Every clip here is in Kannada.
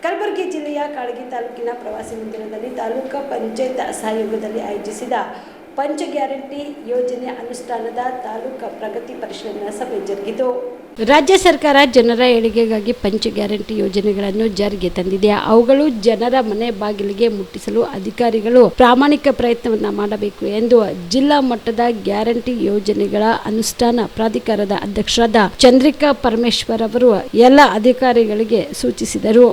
ಕಲಬುರಗಿ ಜಿಲ್ಲೆಯ ಕಾಳಗಿ ತಾಲೂಕಿನ ಪ್ರವಾಸಿ ಮಂದಿರದಲ್ಲಿ ತಾಲೂಕು ಪಂಚಾಯತ್ ಸಹಯೋಗದಲ್ಲಿ ಆಯೋಜಿಸಿದ ಪಂಚ ಗ್ಯಾರಂಟಿ ಯೋಜನೆ ಅನುಷ್ಠಾನದ ತಾಲೂಕು ಪ್ರಗತಿ ಪರಿಶೀಲನಾ ಸಭೆ ಜರುಗಿತು. ರಾಜ್ಯ ಸರ್ಕಾರ ಜನರ ಏಳಿಗೆಗಾಗಿ ಪಂಚ ಗ್ಯಾರಂಟಿ ಯೋಜನೆಗಳನ್ನು ಜಾರಿಗೆ ತಂದಿದೆ. ಅವುಗಳು ಜನರ ಮನೆ ಬಾಗಿಲಿಗೆ ಮುಟ್ಟಿಸಲು ಅಧಿಕಾರಿಗಳು ಪ್ರಾಮಾಣಿಕ ಪ್ರಯತ್ನವನ್ನು ಮಾಡಬೇಕು ಎಂದು ಜಿಲ್ಲಾ ಮಟ್ಟದ ಗ್ಯಾರಂಟಿ ಯೋಜನೆಗಳ ಅನುಷ್ಠಾನ ಪ್ರಾಧಿಕಾರದ ಅಧ್ಯಕ್ಷರಾದ ಚಂದ್ರಿಕಾ ಪರಮೇಶ್ವರ್ ಅವರು ಎಲ್ಲ ಅಧಿಕಾರಿಗಳಿಗೆ ಸೂಚಿಸಿದರು.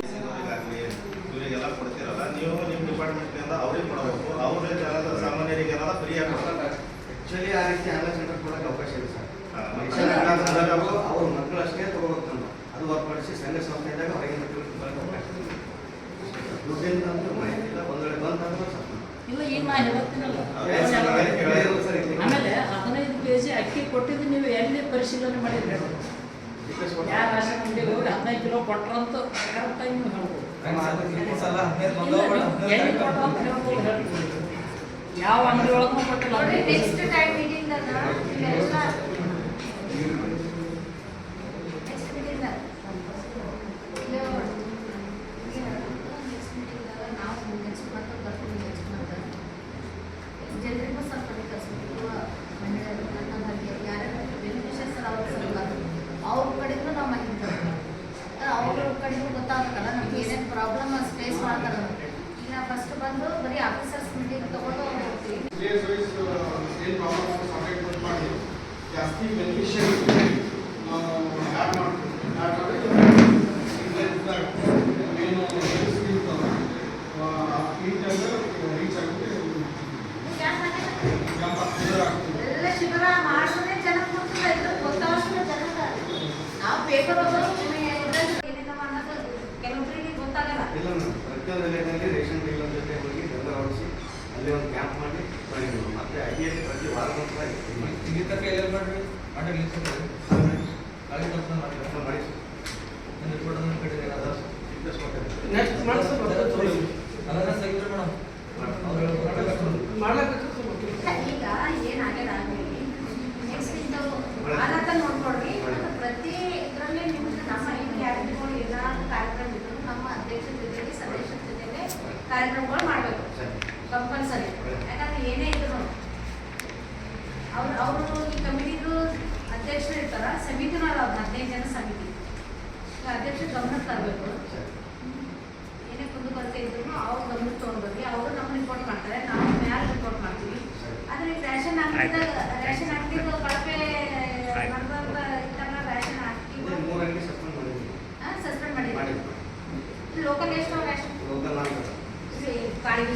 ಅವ್ರ ಮಕ್ಕಳು ಅಷ್ಟೇ ತಗೋಬೇಕು, ಅದು ಹೊರಪಡಿಸಿ ಸಂಘ ಸಂಸ್ಥೆದಾಗ ಹೊರಗೆ ದುಡ್ಡಿಂದ ಮಾಹಿತಿ ಇಲ್ಲ. ಒಂದು ವೇಳೆ ಬಂತಂದ್ರೆ ಇಲ್ಲ, ಈಗ ನಾ ಹೇಳ್ತೀನಲ್ಲ, ಆಮೇಲೆ 15 kg ಅಕ್ಕಿ ಕೊಟ್ಟಿದ್ದು ನೀವು ಎಲ್ಲಿ ಪರಿಶೀಲನೆ ಮಾಡಿದ್ರಿ? ಯಾರು ರಾಷನ್ ಅಂಗಡಿಗೆ ಹೋಗಿ 15 ಕಿಲೋ ಕೊಟ್ರಂತ ಕರೆಕ್ಟಾಗಿ ನೀವು ಹೇಳ್ಬೋದು. ಎಲ್ಲಿ ಕೊಟ್ರಂತ ಹೇಳ್ಬೋದು, ಯಾವ ಅಂಗಡಿ ಒಳಗೂ ಕೊಟ್ಟಿಲ್ಲ. ಜನರಿಗೂ ಸ್ವಲ್ಪ ಕಲಿಸ್ಬೇಕು. ಯಾರ್ಯಾರು ಬೆನಿಫಿಷರ್ಸ್ ಅವ್ರ ಕಡೆಗೂ ನಾವು ಮಾಹಿತಿ ಅವ್ರ ಕಡೆಗೂ ಗೊತ್ತಾಗುತ್ತಲ್ಲ ನಮ್ಗೆ ಏನೇನು ಪ್ರಾಬ್ಲಮ್ ಫೇಸ್ ಮಾಡ್ತಾರೆ. ಈಗ ನಾವು ಫಸ್ಟ್ ಬಂದು ಬರೀ ಆಫೀಸರ್ಸ್ ಮೀಟಿಂಗ್ ತಗೊಂಡು ಅವ್ರು ಹೋಗ್ತೀವಿ. ಜಾಸ್ತಿ ಬೆನಿಫಿಷಿಯರಿ ಆ್ಯಡ್ ಮಾಡ್ತೀವಿ. ರೀಚ್ ಆಗುತ್ತೆ. ಎಲ್ಲ ಶಿಬಿರ ಮಾಡೋದೇ ಜನಕ್ಕೆ ಗೊತ್ತಿಲ್ಲ, ಇದ್ರ ಗೊತ್ತಾಗೋಷ್ಟು ಜನಕ್ಕೆ ನಾವು ಪೇಪರ್ ಏನೇನೋ ಅನ್ನೋದು ಕೆಲವೊಬ್ಬರಿಗೆ ಗೊತ್ತಾಗಲ್ಲ. ಇಲ್ಲ, ಪ್ರತಿಯೊಂದು ಜಿಲ್ಲೆಯಲ್ಲಿ ರೇಷನ್ ಡೀಲರ್ ಜೊತೆ ಹೋಗಿ ಎಲ್ಲ ಹೊಡಿಸಿ ಅಲ್ಲಿ ಒಂದು ಕ್ಯಾಂಪ್ ಮಾಡಿ ಮಾಡಿದ್ವಿ. ಮತ್ತೆ ಐಡಿಯಲ್ಲಿ ಪ್ರತಿ ವಾರ ಮಾತ್ರ ಈಗ ಏನಾಗ್ಯದ ನೆಕ್ಸ್ಟ್ ಇಂಥವು ಆನಂತ ನೋಡ್ಕೊಡ್ರಿ. ಪ್ರತಿ ಇದರಲ್ಲಿ ನಿಮ್ಗೆ ನಮ್ಮ ಈ ಗ್ಯಾರಂಟಿಗಳು ಏನಾದ್ರು ಕಾರ್ಯಕ್ರಮ ಇದ್ರು ನಮ್ಮ ಅಧ್ಯಕ್ಷರ ಜೊತೆಗೆ ಸದಸ್ಯರ ಜೊತೆಗೆ ಕಾರ್ಯಕ್ರಮಗಳು ಮಾಡಬೇಕು ಕಂಪಲ್ಸರಿ. ಯಾಕಂದ್ರೆ ಏನೇ ಇದ್ರು ಅವರು ಈ ಕಮಿಟಿದು ಅಧ್ಯಕ್ಷರು ಇರ್ತಾರ, ಸಮಿತಿನೂ ಅಲ್ಲ, 15 ಜನ ಸಮಿತಿ. ಅಧ್ಯಕ್ಷರು ಗಮನಕ್ಕೆ ತರಬೇಕು. ಏನೇ ಕುಂದು ಕೊರತೆ ಇದ್ರು ಅವ್ರು ಗಮನಕ್ಕೆ ತೊಗೊಂಡ್ಬರ್ರಿ. ಅವರು ನಮ್ಗೆ ರಿಪೋರ್ಟ್ ಮಾಡ್ತಾರೆ, ನಾವು ಮ್ಯಾಲೆ ರಿಪೋರ್ಟ್ ಮಾಡ್ತೀವಿ. ಆದರೆ ರೇಷನ್ ಅಂಗಡಿದು ಕಳಪೆ ನಡೆದಂತ ಇತ್ತಲ್ಲ, ರೇಷನ್ ಅಂಗಡಿಗಳು 3 ಅಂಗಡಿ ಸಸ್ಪೆಂಡ್ ಮಾಡಿದ್ವಿ. ಲೋಕಲ್ ಎಷ್ಟು ರೇಷನ್ ಲೋಕಲ್ ಕಾಳಿಗೆ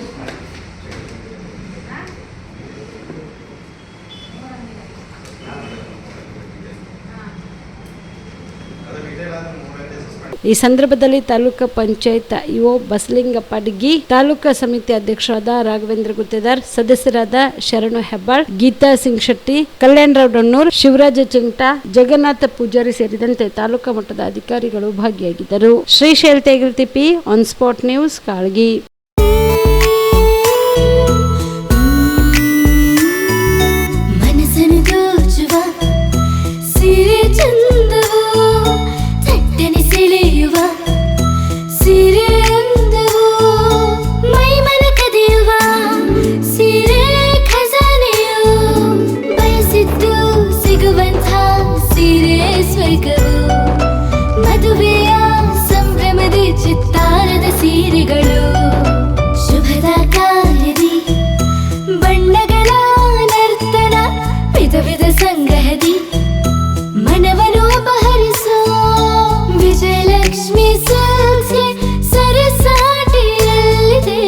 ಈ ಸಂದರ್ಭದಲ್ಲಿ ತಾಲೂಕು ಪಂಚಾಯತ್ ಇಒ ಬಸಲಿಂಗಪ್ಪ ಡಿಗ್ಗಿ, ತಾಲೂಕು ಸಮಿತಿ ಅಧ್ಯಕ್ಷರಾದ ರಾಘವೇಂದ್ರ ಗುತ್ತೇದಾರ್, ಸದಸ್ಯರಾದ ಶರಣು ಹೆಬ್ಬಾಳ್, ಗೀತಾ ಸಿಂಗ್ ಶೆಟ್ಟಿ, ಕಲ್ಯಾಣರಾವ್ ಡಣ್ಣೂರ್, ಶಿವರಾಜ ಚಿಂಗ್ಟಾ, ಜಗನ್ನಾಥ ಪೂಜಾರಿ ಸೇರಿದಂತೆ ತಾಲೂಕು ಮಟ್ಟದ ಅಧಿಕಾರಿಗಳು ಭಾಗಿಯಾಗಿದ್ದರು. Shrishail Tegaltippi, on spot news, Kalagi. ಮದುವೆಯ ಸಂಭ್ರಮದ ಚಿತ್ತಾರದ ಸೀರೆಗಳು, ಶುಭದ ಕಾರ್ಯದಿ ಬಣ್ಣಗಳ ನರ್ತನ, ವಿಧ ವಿಧ ಸಂಗ್ರಹದಿ ಮನವನ್ನು ಅಪಹರಿಸೋ ವಿಜಯಲಕ್ಷ್ಮಿ ಸಿಲ್ಕ್ಸ್ಗೆ ಸರಸಾಟಿಯಲ್ಲಿದೆ.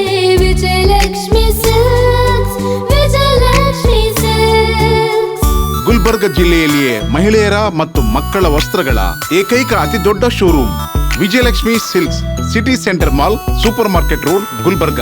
Vijayalakshmi silks, Vijayalakshmi silks. ಗುಲ್ಬರ್ಗ ಜಿಲ್ಲೆಯಲ್ಲಿಯೇ ಮಹಿಳೆಯರ ಮತ್ತು ಮಕ್ಕಳ ವಸ್ತ್ರಗಳ ಏಕೈಕ ಅತಿ ದೊಡ್ಡ showroom Vijayalakshmi silks, city centre mall, super market road, Gulbarga.